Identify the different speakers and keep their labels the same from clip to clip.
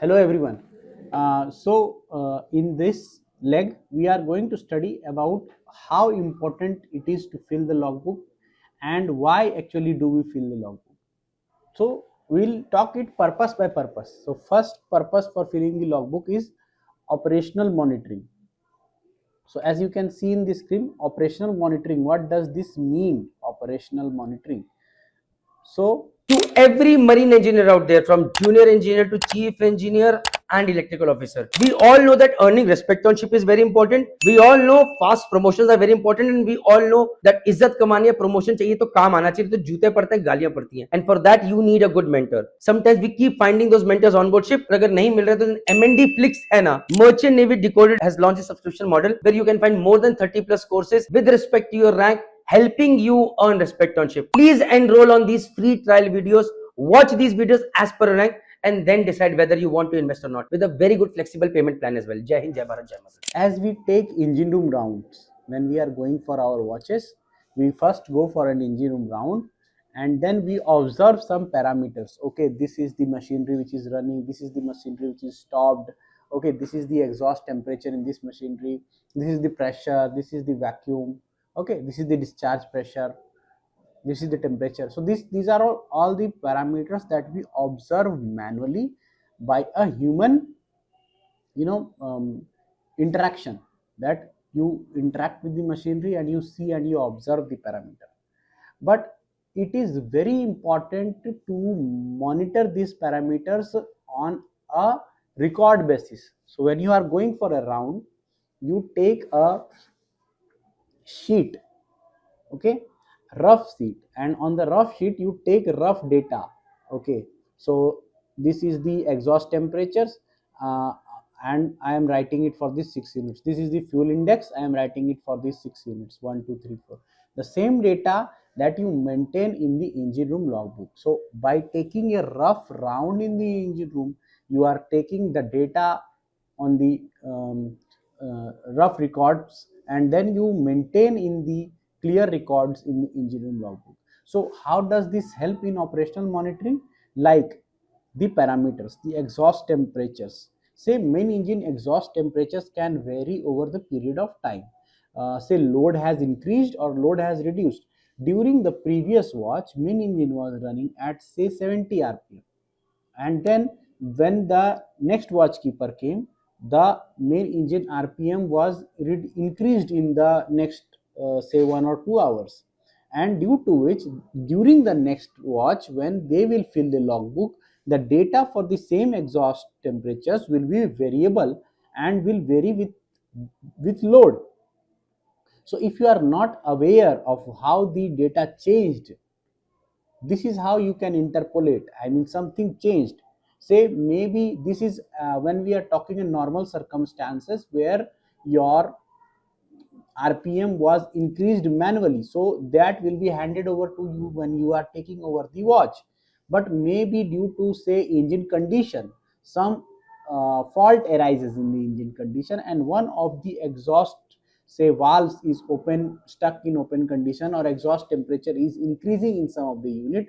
Speaker 1: Hello everyone. In this leg, we are going to study about how important it is to fill the logbook and why actually do we fill the logbook. So we'll talk it purpose by purpose. So first purpose for filling the logbook is operational monitoring. So as you can see in the screen, operational monitoring. What does this mean? Operational monitoring. So
Speaker 2: To every marine engineer out there, from junior engineer to chief engineer and electrical officer, we all know that earning respectonship is very important. We all know fast promotions are very important, and we all know that इज्जत कमानी है, promotion चाहिए तो काम आना चाहिए, तो जूते पड़ते हैं, गालियां पड़ती हैं, and for that you need a good mentor. Sometimes we keep finding those mentors on board ship, अगर नहीं मिल रहे तो MNDFLIX है ना, Merchant Navy Decoded has launched a subscription model where you can find more than 30 plus courses with respect to your rank, helping you earn respect on ship. Please enroll on these free trial videos, watch these videos as per rank, and then decide whether you want to invest or not, with a very good flexible payment plan as well. Jai Hind, Jai Bharat, Jai Mata.
Speaker 1: as we take engine room rounds, when we are going for our watches, we first go for an engine room round and then we observe some parameters. Okay, this is the machinery which is running, this is the machinery which is stopped. Okay, this is the exhaust temperature in this machinery, this is the pressure, this is the vacuum. Okay, this is the discharge pressure, this is the temperature. So these are all the parameters that we observe manually by a human, interaction, that you interact with the machinery and you see and you observe the parameter. But it is very important to monitor these parameters on a record basis. So when you are going for a round, you take a sheet, okay, rough sheet, and on the rough sheet you take rough data. Okay, so this is the exhaust temperatures, and I am writing it for these 6 units. This is the fuel index, I am writing it for these 6 units, 1 2 3 4, the same data that you maintain in the engine room logbook. So by taking a rough round in the engine room, you are taking the data on the rough records, and then you maintain in the clear records in the engine room logbook. So how does this help in operational monitoring? Like the parameters, the exhaust temperatures. Say main engine exhaust temperatures can vary over the period of time. Say load has increased or load has reduced. During the previous watch, main engine was running at say 70 rpm, and then when the next watchkeeper came, the main engine rpm was increased in the next say 1 or 2 hours, and due to which during the next watch when they will fill the logbook, the data for the same exhaust temperatures will be variable and will vary with load. So if you are not aware of how the data changed, this is how you can interpolate. I mean, something changed. Say maybe this is when we are talking in normal circumstances where your rpm was increased manually, so that will be handed over to you when you are taking over the watch. But maybe due to say engine condition, some fault arises in the engine condition, and one of the exhaust say valves is open, stuck in open condition, or exhaust temperature is increasing in some of the unit,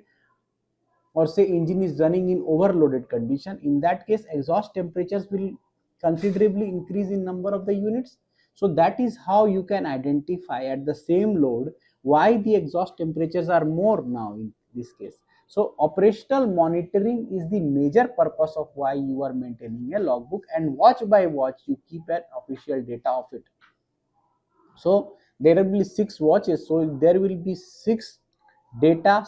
Speaker 1: or say engine is running in overloaded condition. In that case, exhaust temperatures will considerably increase in number of the units. So that is how you can identify at the same load why the exhaust temperatures are more now in this case. So operational monitoring is the major purpose of why you are maintaining a logbook, and watch by watch you keep an official data of it. So there will be 6 watches, so there will be 6 data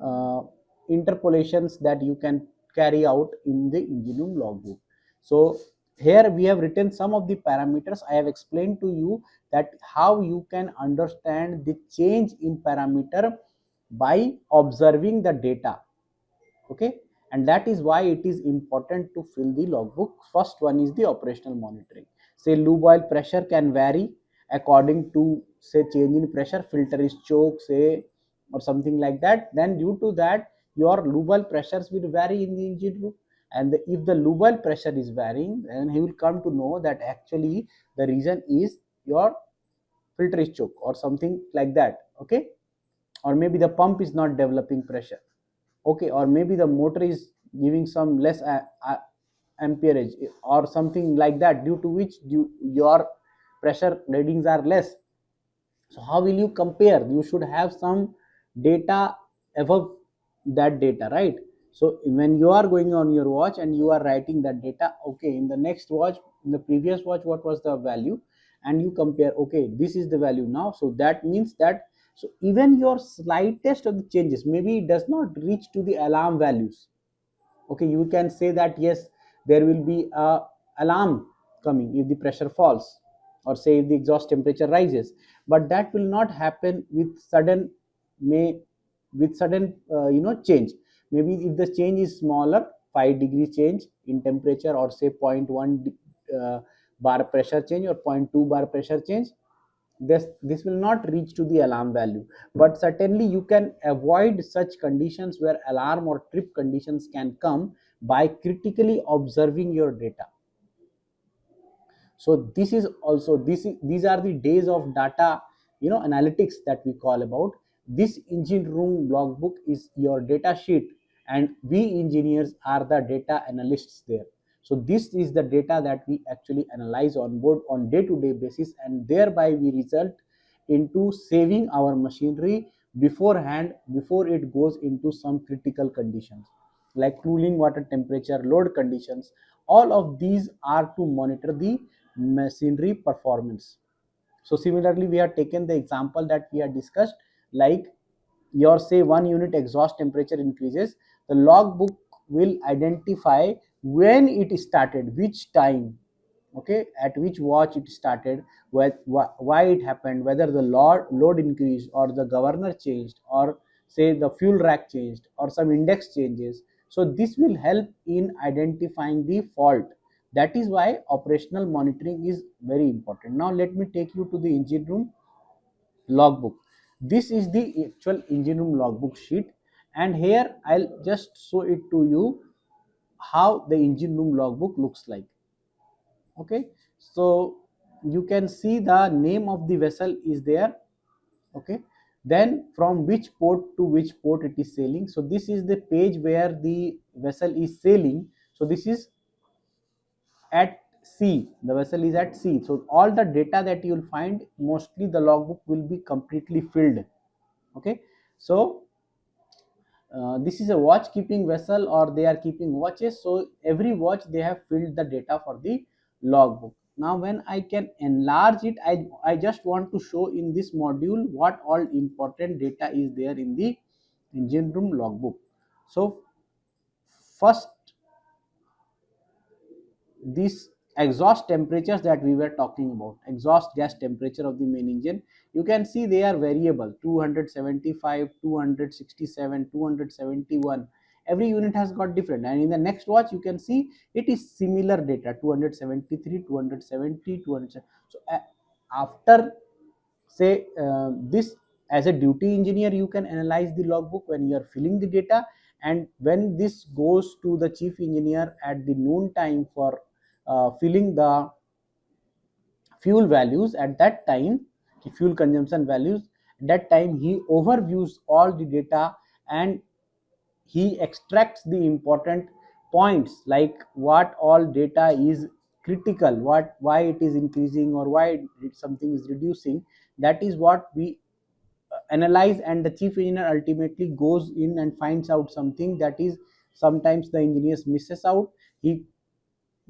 Speaker 1: uh, interpolations that you can carry out in the engine room logbook. So here we have written some of the parameters. I have explained to you that how you can understand the change in parameter by observing the data. Okay, and that is why it is important to fill the logbook. First one is the operational monitoring. Say lube oil pressure can vary according to say change in pressure, filter is choke say, or something like that. Then due to that your lube oil pressures will vary in the engine room, and if the lube oil pressure is varying, then he will come to know that actually the reason is your filter is choke or something like that. Okay, or maybe the pump is not developing pressure. Okay, or maybe the motor is giving some less amperage or something like that, due to which your pressure readings are less. So how will you compare? You should have some data above that data, right? So when you are going on your watch and you are writing that data, okay, in the next watch, in the previous watch, what was the value, and you compare, okay, this is the value now. So that means that, so even your slightest of the changes, maybe it does not reach to the alarm values. Okay, you can say that yes, there will be a alarm coming if the pressure falls, or say if the exhaust temperature rises, but that will not happen with sudden, may with sudden change. Maybe if the change is smaller, 5 degree change in temperature, or say zero point 0.1 bar pressure change, or zero point 0.2 bar pressure change, this will not reach to the alarm value. But certainly you can avoid such conditions where alarm or trip conditions can come by critically observing your data. So this is also, these are the days of data analytics that we call about. This engine room logbook is your data sheet, and we engineers are the data analysts there. So this is the data that we actually analyze on board on day to day basis, and thereby we result into saving our machinery beforehand, before it goes into some critical conditions like cooling water temperature, load conditions. All of these are to monitor the machinery performance. So similarly, we have taken the example that we have discussed, like your say 1 unit exhaust temperature increases, the logbook will identify when it started, which time, okay, at which watch it started, why it happened, whether the load increased, or the governor changed, or say the fuel rack changed, or some index changes. So this will help in identifying the fault. That is why operational monitoring is very important. Now let me take you to the engine room logbook. This is the actual engine room logbook sheet, and here I'll just show it to you how the engine room logbook looks like. Okay, so you can see the name of the vessel is there. Okay, then from which port to which port it is sailing. So this is the page where the vessel is sailing. So this is at sea, the vessel is at sea. So all the data that you will find, mostly the logbook will be completely filled. Okay, so this is a watch keeping vessel, or they are keeping watches. So every watch they have filled the data for the logbook. Now when I can enlarge it, I just want to show in this module what all important data is there in the engine room logbook. So first, these exhaust temperatures that we were talking about, exhaust gas temperature of the main engine, you can see they are variable: 275, 267, 271. Every unit has got different, and in the next watch you can see it is similar data: 273, 270, 200. So after say this, as a duty engineer, you can analyze the logbook when you are filling the data, and when this goes to the chief engineer at the noon time for filling the fuel values, at that time, the fuel consumption values, at that time he overviews all the data, and he extracts the important points, like what all data is critical, what, why it is increasing, or why something is reducing. That is what we analyze, and the chief engineer ultimately goes in and finds out something that is, sometimes the engineers misses out. He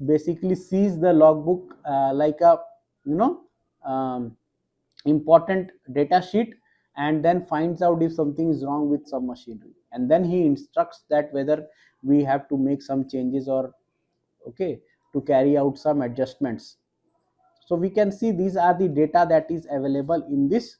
Speaker 1: basically sees the logbook like a you know um, important data sheet, and then finds out if something is wrong with some machinery, and then he instructs that whether we have to make some changes, or okay, to carry out some adjustments. So we can see these are the data that is available in this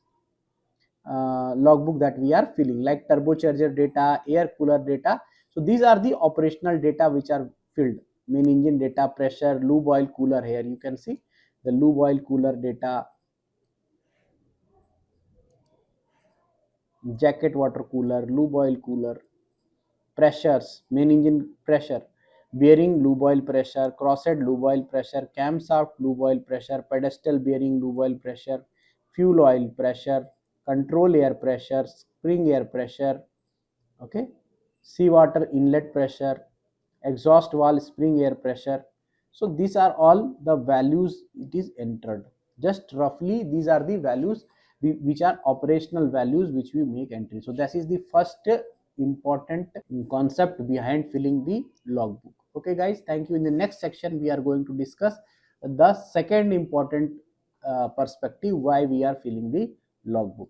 Speaker 1: logbook that we are filling, like turbocharger data, air cooler data. So these are the operational data which are filled: main engine data, pressure, lube oil cooler. Here you can see the lube oil cooler data, jacket water cooler, lube oil cooler, pressures, main engine pressure, bearing lube oil pressure, crosshead lube oil pressure, camshaft lube oil pressure, pedestal bearing lube oil pressure, fuel oil pressure, control air pressure, spring air pressure, okay, seawater inlet pressure, exhaust valve spring air pressure. So these are all the values it is entered. Just roughly these are the values which are operational values which we make entry. So this is the first important concept behind filling the logbook. Okay guys, thank you. In the next section we are going to discuss the second important perspective why we are filling the logbook.